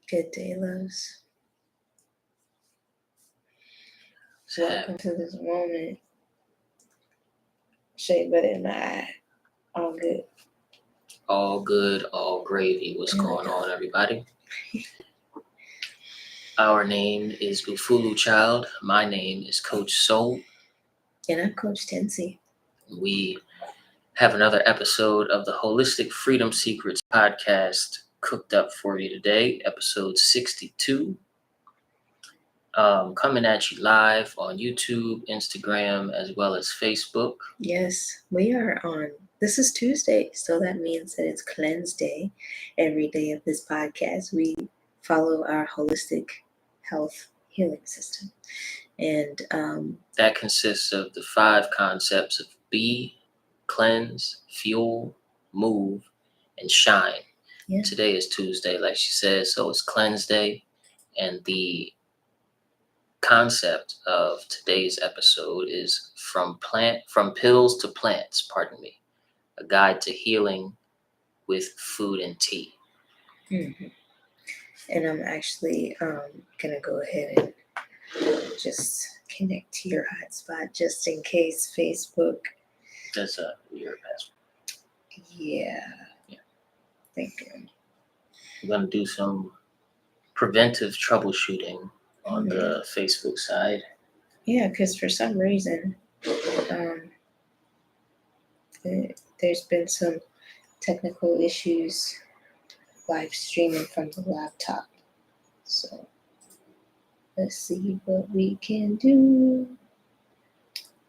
Good day, loves. Welcome to this moment. Shea butter in my eye. All good. All good, all gravy. What's going on, everybody? Our name is Ufulu Child. My name is Coach Soul. And I'm Coach Tensi. We have another episode of the Holistic Freedom Secrets podcast cooked up for you today, episode 62. Coming at you live on YouTube, Instagram, as well as Facebook. Yes, we are on. This is Tuesday, so that means that it's cleanse day. Every day of this podcast, we follow our holistic health healing system. And that consists of the 5 concepts of be, cleanse, fuel, move, and shine. Yeah. Today is Tuesday, like she said, so it's cleanse day. And the concept of today's episode is from pills to plants, a guide to healing with food and tea. Mm-hmm. And I'm actually gonna go ahead and just connect to your hotspot just in case Facebook. That's a weird password. Yeah. Thank you. We're gonna do some preventive troubleshooting on the Facebook side. Yeah, because for some reason, there's been some technical issues live streaming from the laptop. So let's see what we can do.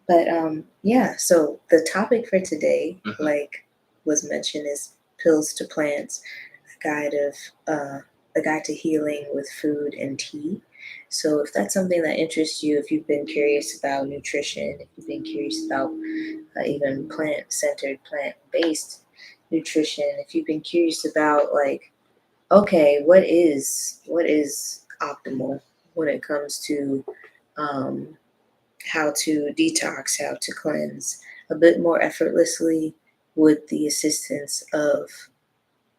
But yeah, so the topic for today, like was mentioned, is pills to plants, a guide to healing with food and tea. So if that's something that interests you, if you've been curious about nutrition, if you've been curious about even plant-centered, plant-based nutrition, if you've been curious about like, okay, what is optimal when it comes to how to detox, how to cleanse a bit more effortlessly with the assistance of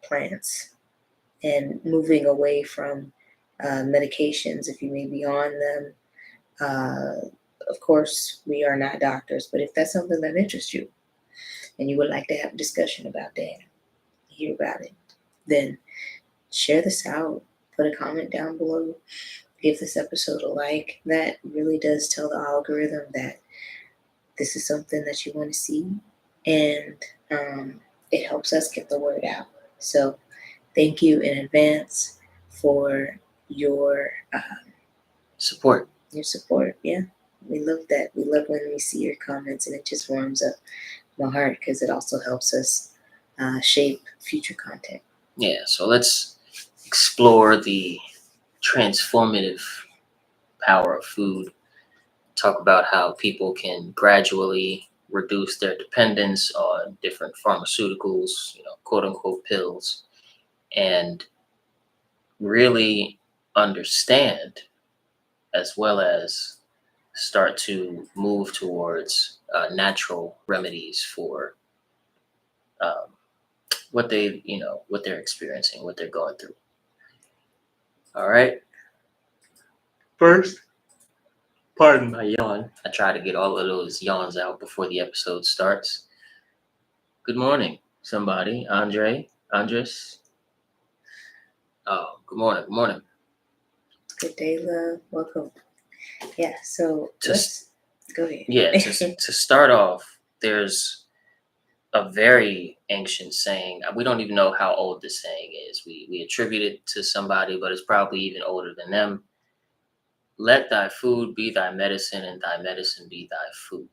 plants, and moving away from medications if you may be on them. Of course, we are not doctors, but if that's something that interests you and you would like to have a discussion about that, hear about it, then share this out, put a comment down below, give this episode a like. That really does tell the algorithm that this is something that you want to see, and it helps us get the word out. So thank you in advance for your support. Your support, yeah. We love that. We love when we see your comments, and it just warms up my heart because it also helps us shape future content. Yeah, so let's explore the transformative power of food. Talk about how people can gradually reduce their dependence on different pharmaceuticals, quote unquote pills, and really understand, as well as start to move towards natural remedies for what they're experiencing, what they're going through. All right. First, pardon my yawn. I try to get all of those yawns out before the episode starts. Good morning, somebody. Andres. Oh, good morning. Good day, love. Welcome. Yeah, so let's go ahead. Yeah, to start off, there's a very ancient saying. We don't even know how old this saying is. We attribute it to somebody, but it's probably even older than them. Let thy food be thy medicine, and thy medicine be thy food.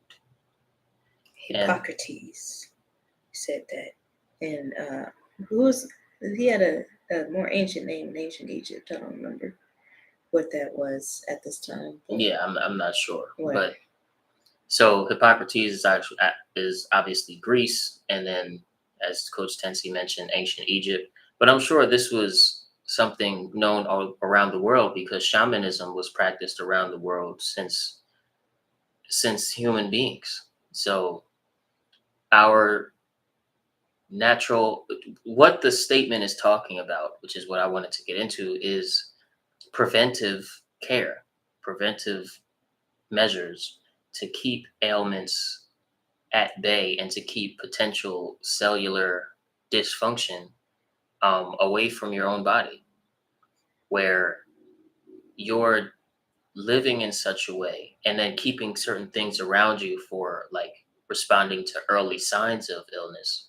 Hippocrates said that. And he had a more ancient name in ancient Egypt. I don't remember what that was at this time. Yeah, I'm not sure. What? But so Hippocrates is obviously Greece, and then, as Coach Tensi mentioned, ancient Egypt. But I'm sure this was something known all around the world because shamanism was practiced around the world since human beings. So our natural. What the statement is talking about, which is what I wanted to get into, is preventive care, preventive measures to keep ailments at bay and to keep potential cellular dysfunction away from your own body, where you're living in such a way and then keeping certain things around you for like responding to early signs of illness.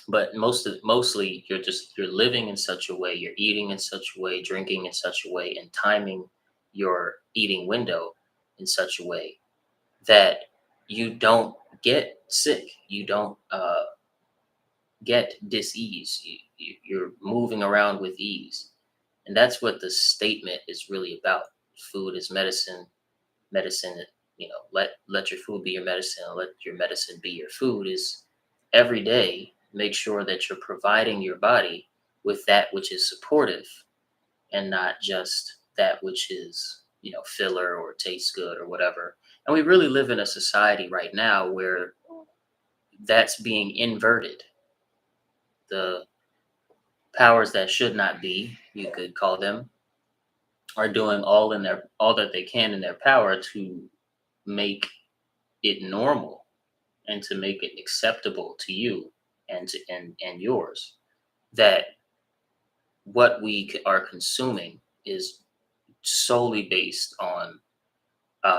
But mostly you're living in such a way, you're eating in such a way, drinking in such a way, and timing your eating window in such a way that you don't get sick, you don't get dis-ease, you're moving around with ease. And that's what the statement is really about. Food is medicine. Medicine, let your food be your medicine, let your medicine be your food, is every day make sure that you're providing your body with that which is supportive and not just that which is, filler or tastes good or whatever. And we really live in a society right now where that's being inverted. The powers that should not be, you could call them, are doing all that they can in their power to make it normal and to make it acceptable to you and yours, that what are consuming is solely based on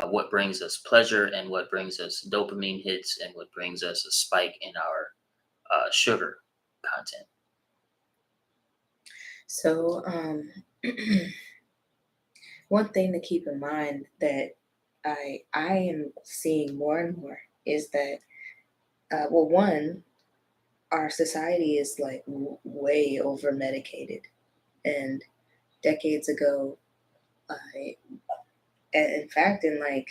what brings us pleasure and what brings us dopamine hits and what brings us a spike in our sugar content. So, one thing to keep in mind that I am seeing more and more is that, well, one, our society is like way over medicated, and decades ago, I, in fact, in like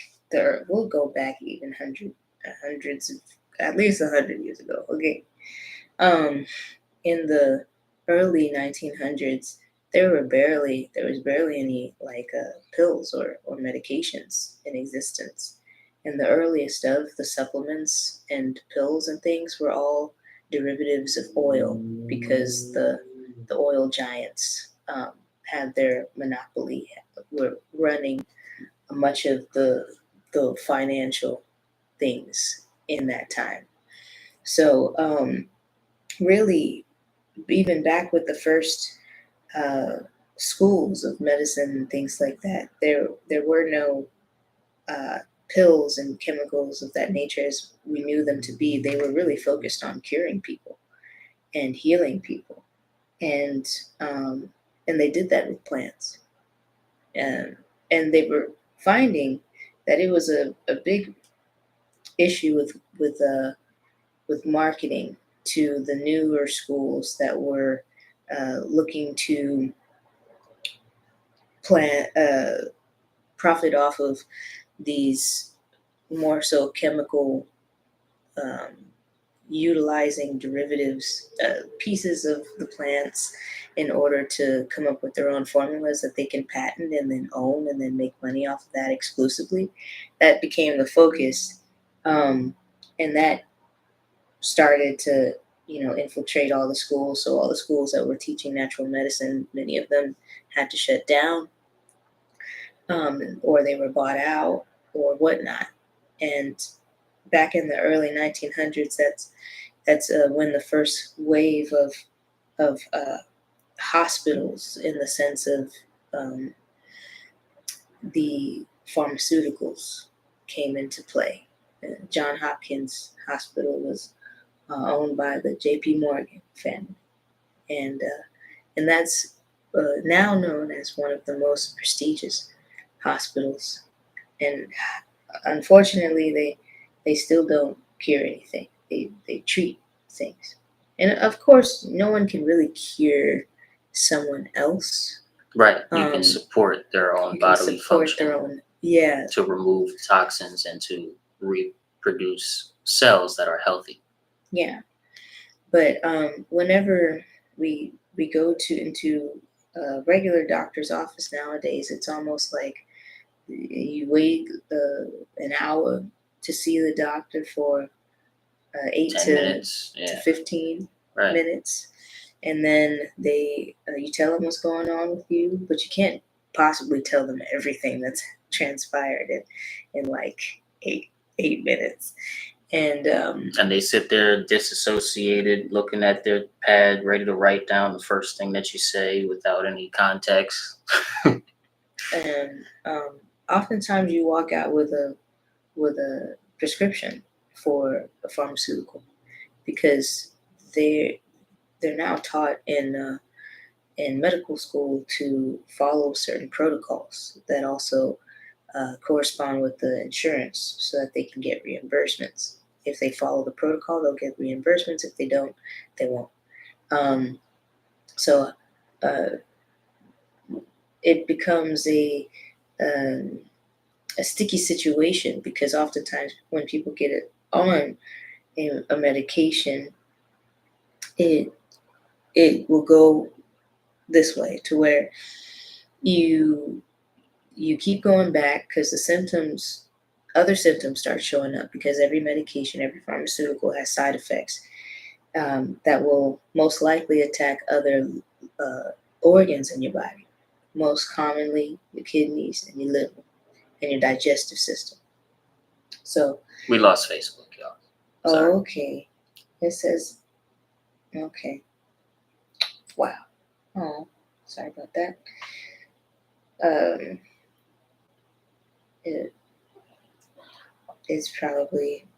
we'll go back even hundreds of, at least 100 years ago. Okay, um, in the early 1900s, there was barely any like pills or medications in existence. And the earliest of the supplements and pills and things were all derivatives of oil, because the oil giants had their monopoly, were running much of the financial things in that time. So really, even back with the first uh, schools of medicine and things like that, there were no uh, pills and chemicals of that nature as we knew them to be. They were really focused on curing people and healing people, and um, and they did that with plants, and they were finding that it was a big issue with marketing to the newer schools that were looking to profit off of these more so chemical, um, utilizing derivatives, pieces of the plants, in order to come up with their own formulas that they can patent and then own and then make money off of that exclusively. That became the focus, and that started to infiltrate all the schools. So all the schools that were teaching natural medicine, many of them had to shut down, or they were bought out or whatnot. And back in the early 1900s, that's when the first wave of hospitals, in the sense of um, the pharmaceuticals, came into play. John Hopkins Hospital was owned by the J.P. Morgan family, and that's now known as one of the most prestigious hospitals. And unfortunately, they still don't cure anything. They treat things, and of course, no one can really cure someone else. Right. You can support their own bodily function, yeah, to remove toxins and to reproduce cells that are healthy. Yeah, but whenever we go into a regular doctor's office nowadays, it's almost like you wait an hour to see the doctor for 8 10 to minutes. to Yeah. 15 Right. minutes, and then you tell them what's going on with you, but you can't possibly tell them everything that's transpired in like 8 minutes. And And they sit there disassociated, looking at their pad, ready to write down the first thing that you say without any context. and oftentimes you walk out with a prescription for a pharmaceutical because they they're now taught in medical school to follow certain protocols that also correspond with the insurance so that they can get reimbursements. If they follow the protocol, they'll get reimbursements. If they don't, they won't. So uh, it becomes um, a sticky situation because oftentimes when people get it on a medication, it it will go this way to where you you keep going back because other symptoms start showing up because every medication, every pharmaceutical has side effects that will most likely attack other uh, organs in your body, most commonly your kidneys and your liver and your digestive system. So, We lost Facebook, y'all. Sorry. okay, it says, okay, wow, oh, sorry about that. It,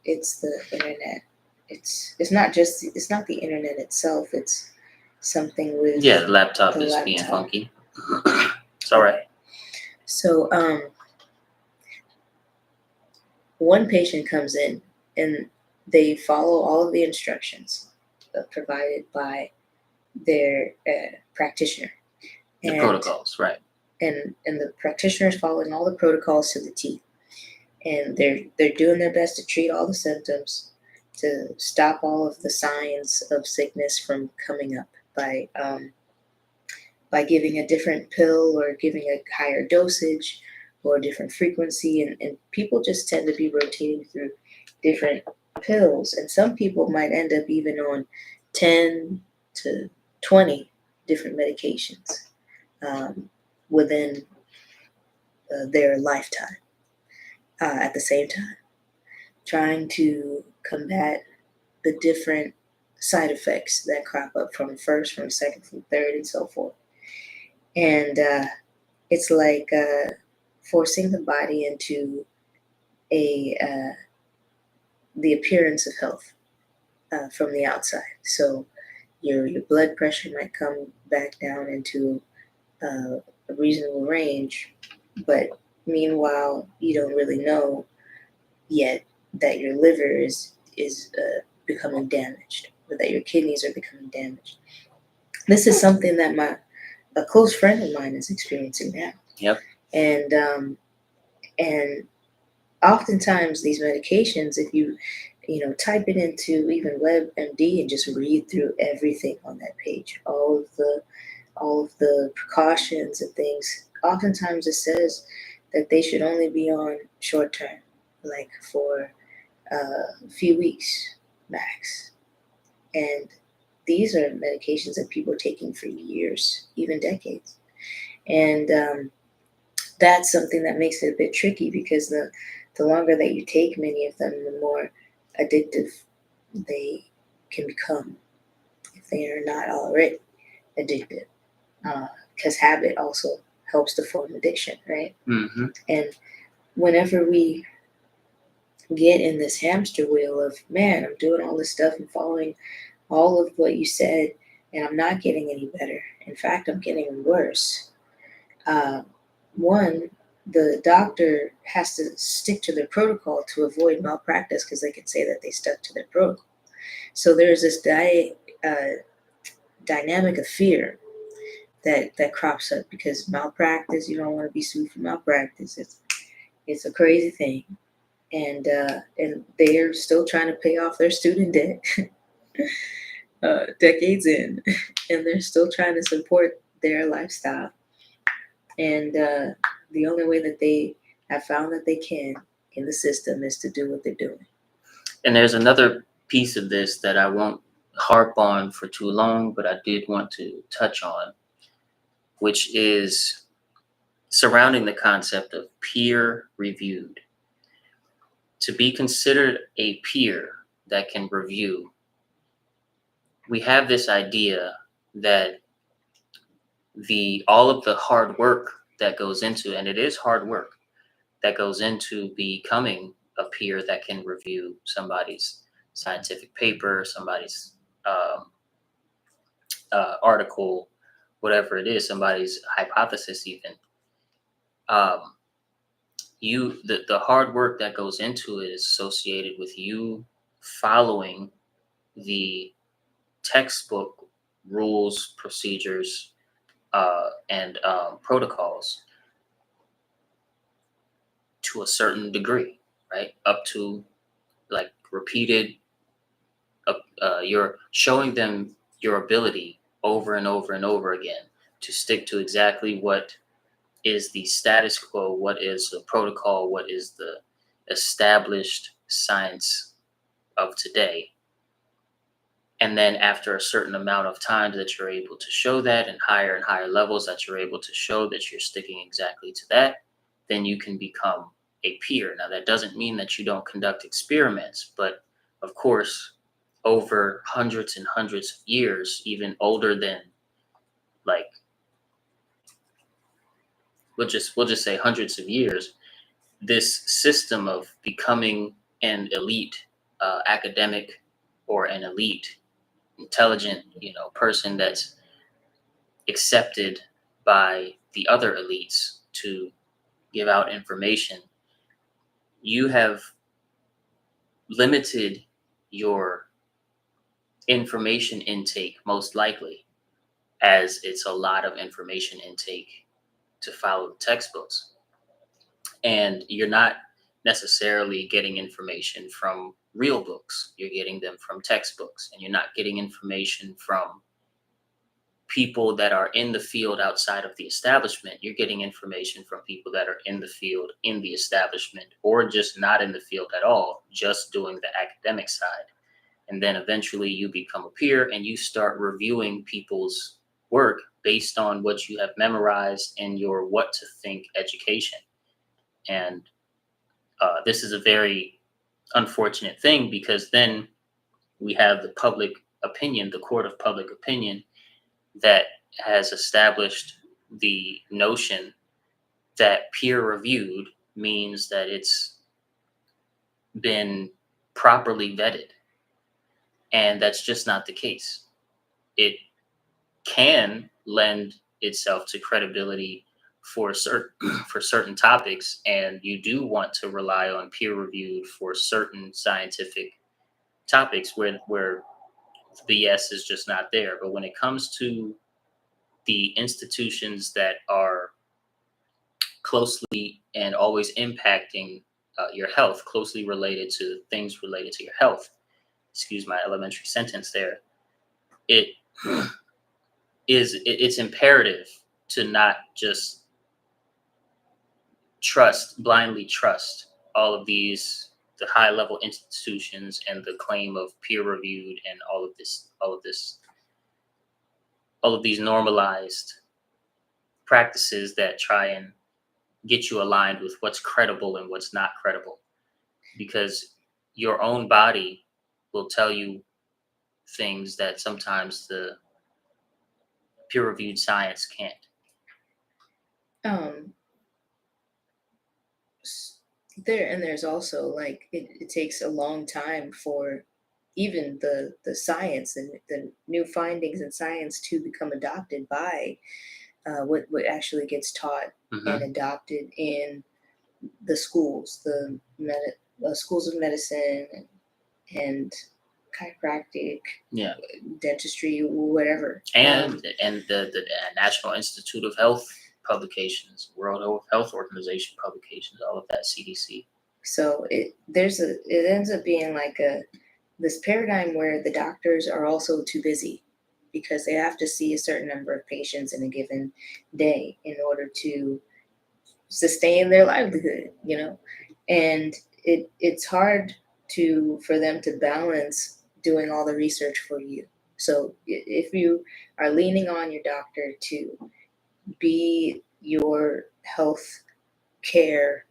it's the internet. It's not the internet itself. It's something with Yeah, the laptop the is being laptop. funky. It's all right. So one patient comes in and they follow all of the instructions provided by their practitioner, The and protocols, right? and the practitioner is following all the protocols to the T, and they're doing their best to treat all the symptoms, to stop all of the signs of sickness from coming up by giving a different pill or giving a higher dosage or a different frequency. And people just tend to be rotating through different pills. And some people might end up even on 10 to 20 different medications within their lifetime at the same time, trying to combat the different side effects that crop up from first, from second, from third, and so forth. And it's like forcing the body into a the appearance of health from the outside. So your blood pressure might come back down into a reasonable range, but meanwhile you don't really know yet that your liver is becoming damaged, or that your kidneys are becoming damaged. This is something that a close friend of mine is experiencing now. Yep. And oftentimes these medications, if you type it into even WebMD and just read through everything on that page, all of the precautions and things, oftentimes it says that they should only be on short term, like for a few weeks max. And these are medications that people are taking for years, even decades. And that's something that makes it a bit tricky because the longer that you take many of them, the more addictive they can become if they are not already addicted. Because habit also helps to form addiction, right? Mm-hmm. And whenever we get in this hamster wheel of, man, I'm doing all this stuff and following all of what you said, and I'm not getting any better. In fact, I'm getting worse. One, the doctor has to stick to their protocol to avoid malpractice because they can say that they stuck to their protocol. So there's this dynamic of fear that crops up because malpractice, you don't want to be sued for malpractice. It's a crazy thing, and they're still trying to pay off their student debt decades in, and they're still trying to support their lifestyle. And the only way that they have found that they can in the system is to do what they're doing. And there's another piece of this that I won't harp on for too long, but I did want to touch on, which is surrounding the concept of peer reviewed. To be considered a peer that can review, we have this idea that all of the hard work that goes into, and it is hard work that goes into becoming a peer that can review somebody's scientific paper, somebody's article, whatever it is, somebody's hypothesis even. The hard work that goes into it is associated with you following the textbook rules, procedures, and protocols to a certain degree, right? Up to like repeated, you're showing them your ability over and over and over again to stick to exactly what is the status quo, what is the protocol, what is the established science of today. And then after a certain amount of time that you're able to show that, and higher levels that you're able to show that you're sticking exactly to that, then you can become a peer. Now, that doesn't mean that you don't conduct experiments, but of course, over hundreds and hundreds of years, even older than, like, we'll just say hundreds of years, this system of becoming an elite academic or an elite intelligent, person that's accepted by the other elites to give out information, you have limited your information intake, most likely, as it's a lot of information intake to follow the textbooks. And you're not necessarily getting information from real books. You're getting them from textbooks, and you're not getting information from people that are in the field outside of the establishment. You're getting information from people that are in the field, in the establishment, or just not in the field at all, just doing the academic side. And then eventually you become a peer and you start reviewing people's work based on what you have memorized in your what to think education. And this is a very unfortunate thing, because then we have the public opinion, the court of public opinion, that has established the notion that peer reviewed means that it's been properly vetted. And that's just not the case. It can lend itself to credibility for certain topics, and you do want to rely on peer reviewed for certain scientific topics where the BS is just not there. But when it comes to the institutions that are closely and always impacting your health, closely related to things related to your health, excuse my elementary sentence there, it's imperative to not just blindly trust all of these, the high level institutions and the claim of peer reviewed and all of these normalized practices that try and get you aligned with what's credible and what's not credible, because your own body will tell you things that sometimes the peer-reviewed science can't. There's also, like, it takes a long time for even the science and the new findings in science to become adopted by what actually gets taught and adopted in the schools, the schools of medicine and chiropractic, dentistry, whatever. And the National Institute of Health publications, World Health Organization publications, all of that, CDC. So it ends up being like this paradigm where the doctors are also too busy, because they have to see a certain number of patients in a given day in order to sustain their livelihood, and it's hard for them to balance doing all the research for you. So if you are leaning on your doctor to be your health care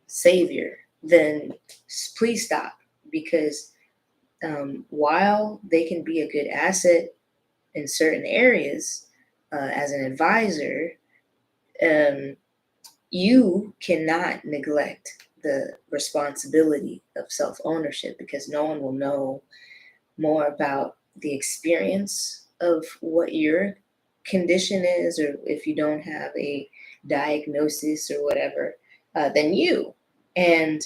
savior, then please stop, because while they can be a good asset in certain areas as an advisor, um, you cannot neglect the responsibility of self ownership, because no one will know more about the experience of what your condition is, or if you don't have a diagnosis or whatever, than you. And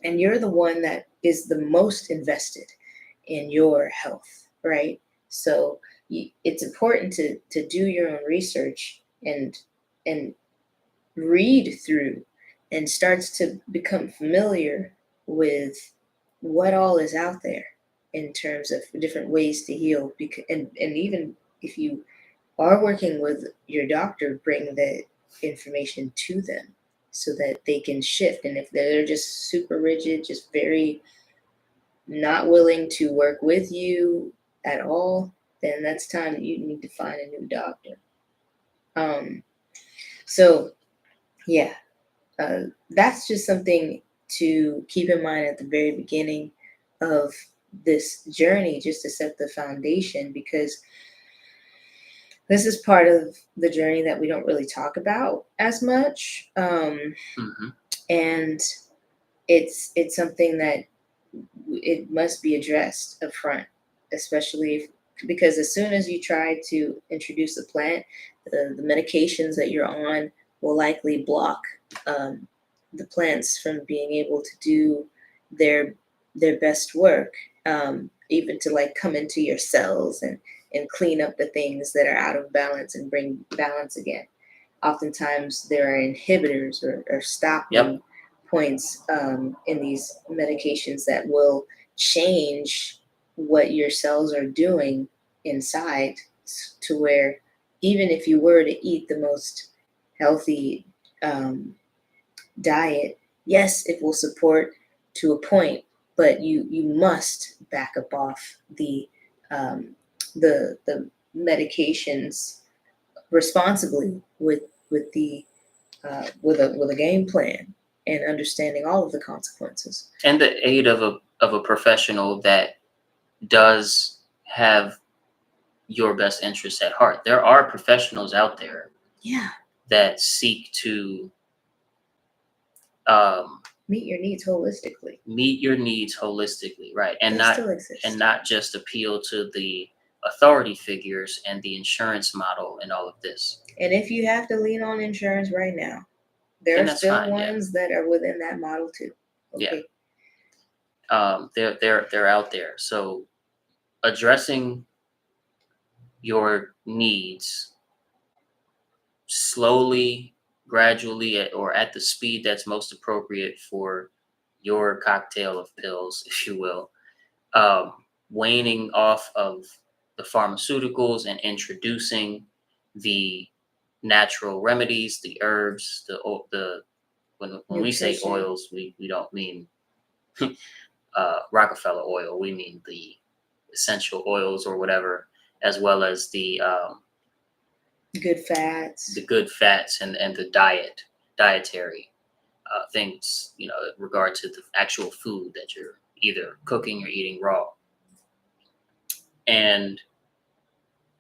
you're the one that is the most invested in your health, right? So it's important to do your own research and read through and starts to become familiar with what all is out there in terms of different ways to heal. Because and even if you are working with your doctor, bring that information to them so that they can shift. And if they're just super rigid, just very not willing to work with you at all, then that's time that you need to find a new doctor. Um, so yeah, that's just something to keep in mind at the very beginning of this journey, just to set the foundation, because this is part of the journey that we don't really talk about as much. Hmm. And it's something that it must be addressed up front, especially because as soon as you try to introduce a plant, the medications that you're on will likely block um, the plants from being able to do their their best work, even to like come into your cells and clean up the things that are out of balance and bring balance again. Oftentimes there are inhibitors or stopping Yep. points in these medications that will change what your cells are doing inside, to where even if you were to eat the most healthy um, diet, yes, it will support to a point, but you must back up off um, the medications responsibly with a game plan and understanding all of the consequences. And the aid of a professional that does have your best interests at heart. There are professionals out there Yeah, that seek to um, meet your needs holistically. meet your needs holistically, right? And They not still exist. and not just appeal to the authority figures and the insurance model and all of this. And if you have to lean on insurance right now, there Then are that's still fine. Yeah, ones that are within that model too. yeah. Okay. They're out there. So addressing your needs slowly, gradually, or at the speed that's most appropriate for your cocktail of pills, if you will, um, waning off of the pharmaceuticals and introducing the natural remedies, the herbs, the when we say Nutrition. oils, we don't mean Rockefeller oil. We mean the essential oils or whatever, as well as Good fats. the good fats and the dietary things, in regard to the actual food that you're either cooking or eating raw. And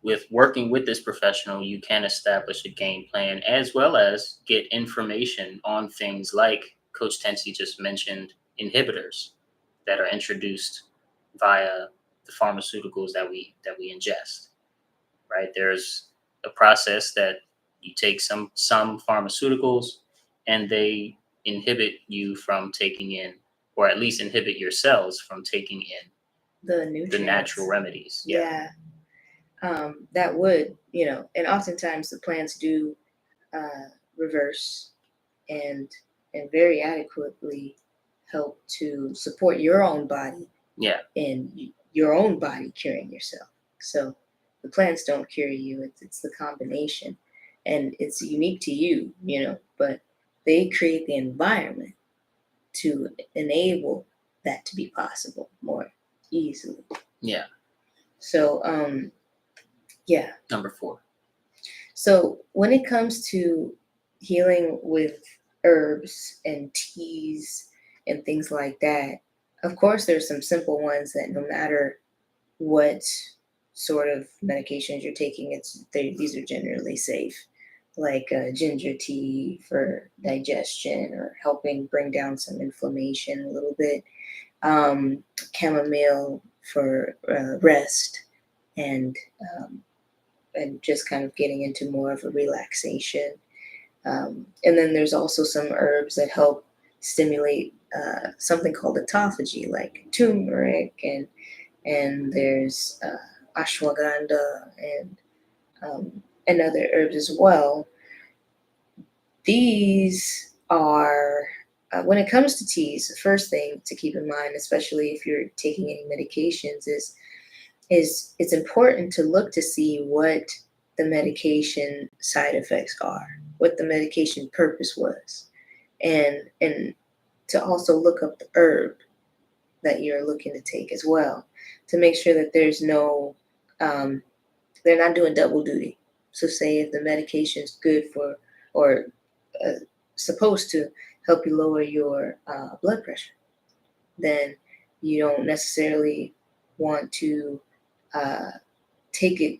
with working with this professional, you can establish a game plan as well as get information on things like Coach Tensi just mentioned, inhibitors that are introduced via the pharmaceuticals that we ingest. Right? There's a process that you take some pharmaceuticals and they inhibit you from taking in, or at least inhibit your cells from taking in The nutrients. the natural remedies. Yeah. That would, and oftentimes the plants do reverse and very adequately help to support your own body Yeah. and your own body curing yourself. So the plants don't cure you; it's the combination, and it's unique to you, But they create the environment to enable that to be possible more. easily. Yeah. So, yeah. Number 4. So when it comes to healing with herbs and teas and things like that, of course, there's some simple ones that no matter what sort of medications you're taking, these are generally safe, like ginger tea for digestion or helping bring down some inflammation a little bit, chamomile for rest, and um, and just kind of getting into more of a relaxation. And then there's also some herbs that help stimulate something called autophagy, like turmeric, and there's ashwagandha and other herbs as well. These are when it comes to teas, the first thing to keep in mind, especially if you're taking any medications, is it's important to look to see what the medication side effects are, what the medication purpose was, and to also look up the herb that you're looking to take as well, to make sure that there's no they're not doing double duty. So say if the medication is good for or uh, supposed to help you lower your blood pressure, then you don't necessarily want to uh, take it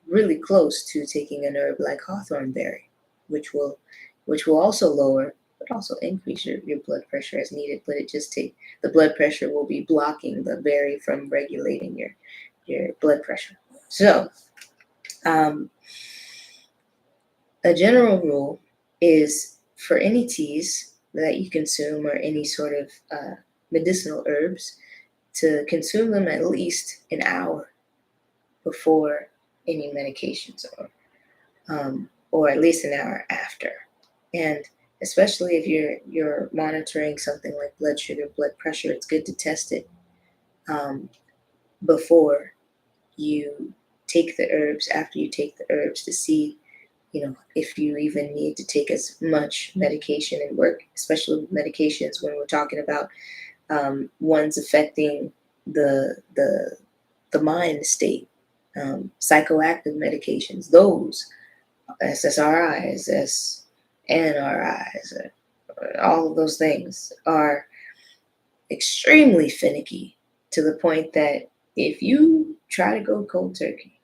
really close to taking an herb like hawthorn berry, which will also lower but also increase your blood pressure as needed. But it just take the blood pressure will be blocking the berry from regulating your blood pressure. So um, a general rule is for any teas that you consume or any sort of medicinal herbs to consume them at least an hour before any medications or at least an hour after. And especially if you're monitoring something like blood sugar, blood pressure, it's good to test it um, before you take the herbs, after you take the herbs, to see if you even need to take as much medication and work, especially with medications when we're talking about ones affecting the mind state, psychoactive medications, those SSRIs, SNRIs, all of those things are extremely finicky to the point that if you try to go cold turkey,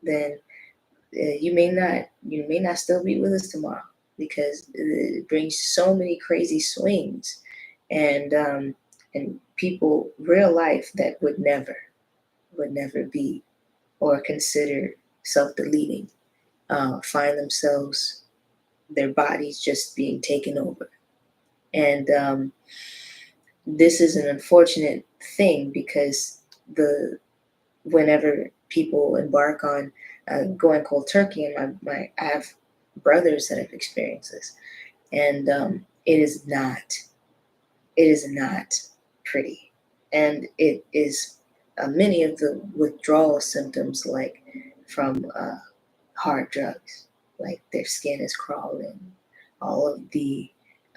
then you may not still be with us tomorrow because it brings so many crazy swings and people real life that would never be or consider self-deleting find themselves their bodies just being taken over. And this is an unfortunate thing because whenever people embark on going cold turkey, and I have brothers that have experienced this, and it is not pretty, and it is many of the withdrawal symptoms, like from hard drugs, like their skin is crawling, all of the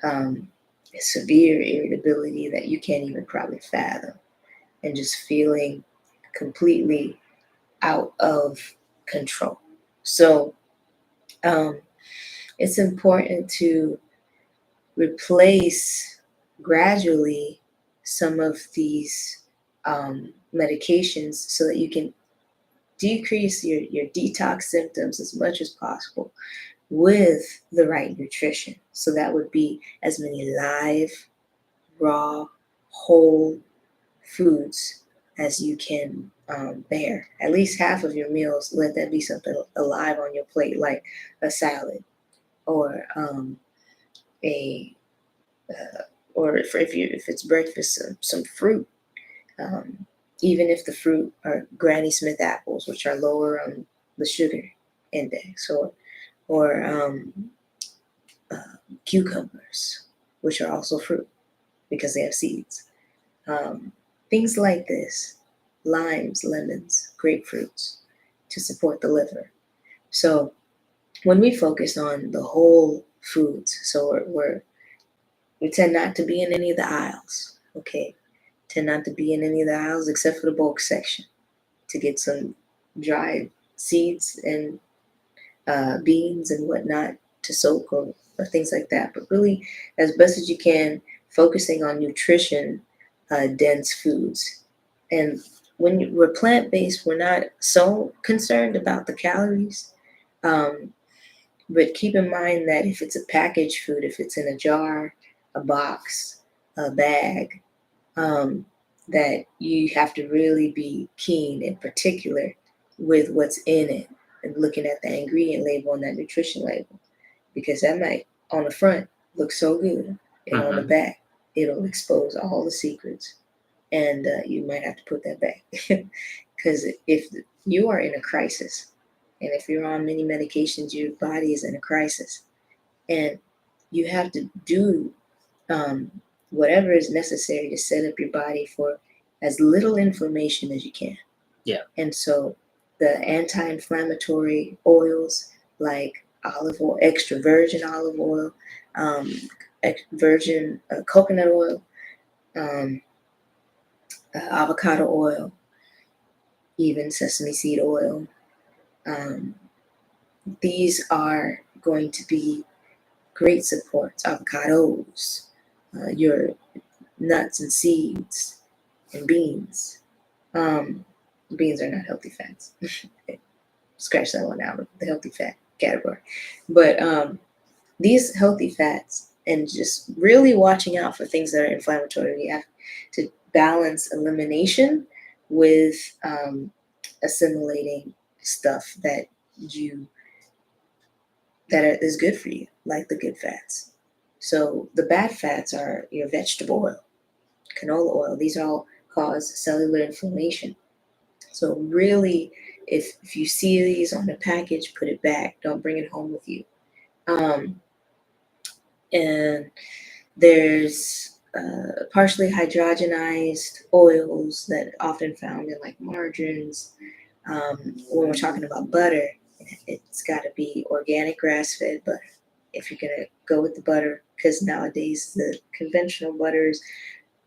um, severe irritability that you can't even probably fathom, and just feeling completely out of control. So um, it's important to replace gradually some of these medications so that you can decrease your detox symptoms as much as possible with the right nutrition. So that would be as many live, raw, whole foods as you can bear. At least half of your meals, let that be something alive on your plate, like a salad or a or if it's breakfast, some fruit. Um, Even if the fruit are Granny Smith apples, which are lower on the sugar index, or cucumbers, which are also fruit because they have seeds. Um, Things like this, limes, lemons, grapefruits, to support the liver. So when we focus on the whole foods, so we tend not to be in any of the aisles, okay? tend not to be in any of the aisles except for the bulk section to get some dried seeds and beans and whatnot to soak or things like that. But really, as best as you can, focusing on nutrition dense foods. And when we're plant-based, we're not so concerned about the calories. But keep in mind that if it's a packaged food, if it's in a jar, a box, a bag, that you have to really be keen and particular with what's in it and looking at the ingredient label and that nutrition label, because that might on the front look so good and on the back it'll expose all the secrets, and you might have to put that back because if you are in a crisis and if you're on many medications, your body is in a crisis, and you have to do whatever is necessary to set up your body for as little inflammation as you can. Yeah. And so the anti-inflammatory oils like olive oil, extra virgin olive oil, virgin coconut oil, avocado oil, even sesame seed oil. These are going to be great supports. Avocados, your nuts and seeds, and beans. Beans are not healthy fats. Scratch that one out of the healthy fat category. But these healthy fats, and just really watching out for things that are inflammatory. We have to balance elimination with assimilating stuff that is good for you, like the good fats. So the bad fats are your vegetable oil, canola oil. These all cause cellular inflammation. So really, if you see these on a package, put it back. Don't bring it home with you. And there's partially hydrogenized oils that are often found in like margarines. When we're talking about butter, it's got to be organic grass-fed butter if you're going to go with the butter, because nowadays the conventional butter is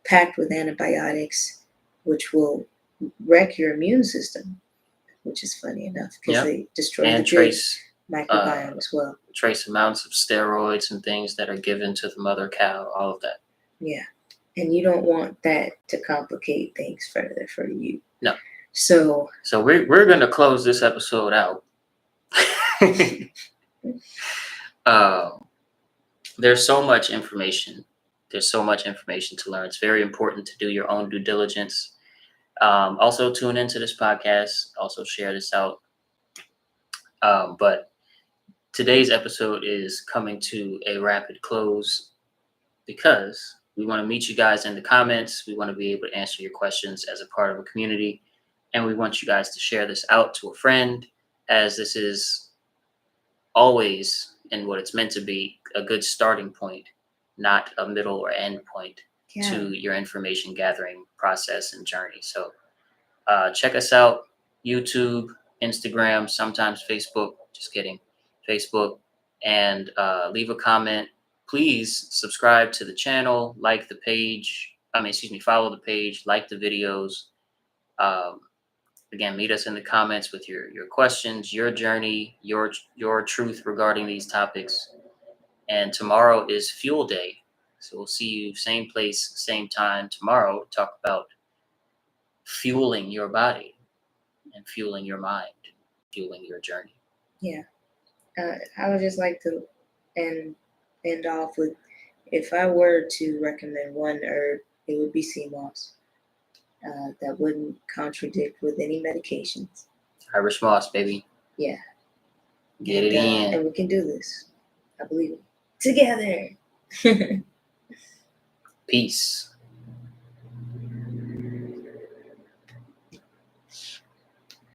packed with antibiotics, which will wreck your immune system, which is funny enough because they destroy and the trace microbiome as well. Trace amounts of steroids and things that are given to the mother cow, all of that. Yeah. And you don't want that to complicate things further for you. No. So we're going to close this episode out. There's so much information. There's so much information to learn. It's very important to do your own due diligence. Also tune into this podcast. Also share this out. But today's episode is coming to a rapid close because we want to meet you guys in the comments. We want to be able to answer your questions as a part of a community. And we want you guys to share this out to a friend, as this is always, and what it's meant to be, a good starting point, not a middle or end point to your information gathering process and journey. So check us out, YouTube, Instagram, sometimes Facebook, just kidding, Facebook, and leave a comment. Please subscribe to the channel, like the page, follow the page, like the videos. Again, meet us in the comments with your questions, your journey, your truth regarding these topics. And tomorrow is Fuel Day. So we'll see you same place, same time tomorrow to talk about fueling your body and fueling your mind, fueling your journey. Yeah. I would just like to end off with, if I were to recommend one herb, it would be sea moss. That wouldn't contradict with any medications. Irish moss, baby. Yeah. Get it in. And we can do this. I believe it. Together. Peace.